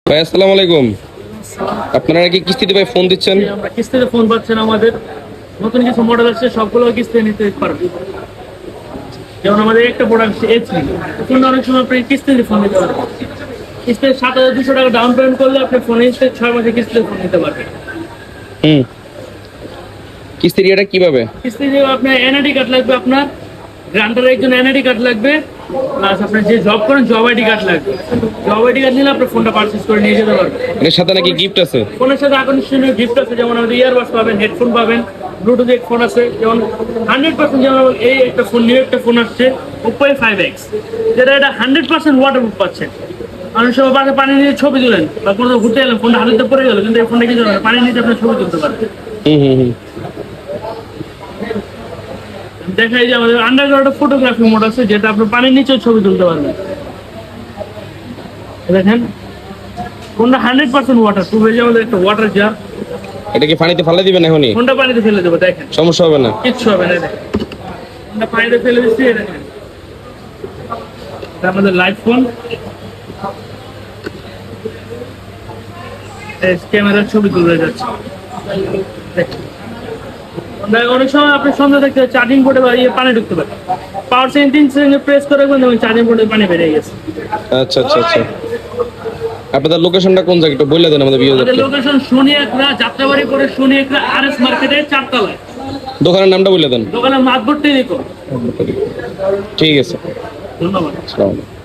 ভাই আসসালামু আলাইকুম। আপনারা কি কিস্তিতে ভাই ফোন দিচ্ছেন? আমরা কিস্তিতে ফোন পাচ্ছেন। আমাদের নতুন কিছু মডেল আসছে, সবগুলো কিস্তিতে নিতে পারবেন। যেমন আমাদের একটা প্রোডাক্ট এইচপি ফোন, অনেক সময় আপনি কিস্তিতে ফোন নিতে পারবেন। কিস্তিতে 7,200 টাকা ডাউন পেমেন্ট করলে আপনি ফোন ইনস্টে 6 মাসে কিস্তিতে ফোন নিতে পারবেন। হুম, কিস্তির ইয়েটা কিভাবে? কিস্তিতে আপনার এনআইডি কার্ড লাগবে, আপনার গ্রান্টারের একজন এনআইডি কার্ড লাগবে, প্লাস আপনার যে জব করেন জব আইডি কার্ড লাগবে। জব আইডি কার্ড নিলে আপনার ফোনটা পারচেজ করে নিয়ে যেতে পারবেন। এর সাথে নাকি গিফট আছে? ফোনের সাথে আকর্ষণীয় গিফট আছে, যেমন আমাদের ইয়ারবাডস পাবেন, হেডফোন পাবেন, ব্লুটুথ ফোন আছে। যেমন 100% যেমন এই একটা ফোন, নিউ একটা ফোন আসছে Oppo A5X, যেটা এটা 100% ওয়াটারপ্রুফ পাচ্ছেন। অনেক সময় বাসে পানি নিয়ে ছবি তুলেন বা কোনো ঘুরতে গেলেন, ফোনটা হাতে পড়ে গেল, কিন্তু এই ফোনটা কিছু হবে না, পানি নিতে আপনার ছবি তুলতে পারবেন। হুম হুম হুম। দেখা যায় যে আমাদের আন্ডারগ্রাউন্ড ফটোগ্রাফি মোড আছে, যেটা আপনি পানির নিচেও ছবি তুলতে পারবেন। দেখেন ফোনটা 100% ওয়াটার প্রুফ। এই যে আমাদের একটা ওয়াটার জার, এটা কি পানিতে ফেলে দিবেন এখনই? ফোনটা পানিতে ফেলে দেবো, দেখেন সমস্যা হবে না? কিচ্ছু হবে না। দেখেন ফোনটা পানিতে ফেলে দিচ্ছি, দেখেন এটা আমাদের লাইভ ফোন, ক্যামেরার ছবি তুলে যাচ্ছে। দেখেন অনেক সময় আপনি সন্ধ্যা থেকে চার্জিং পোর্টে বা ইয়ে পানি ঢুকতে পারে, পাওয়ার সেন্ট 3 সেকেন্ড প্রেস করে রাখবেন, দেখবেন চার্জিং পোর্টে পানি বেরিয়ে গেছে। আচ্ছা আচ্ছা আচ্ছা। আপনাদের লোকেশনটা কোন জায়গা একটু বলে দেন আমাদের আমাদের ভিউয়ারদের। লোকেশন শনিয়াকড়া, যাত্রাবাড়ি করে শনিয়াকড়া আরএস মার্কেটের 4 তলায়। দোকানের নামটা বলে দেন। দোকানের মাতবরটি দেখো। ঠিক আছে, ধন্যবাদ। আসসালামু আলাইকুম।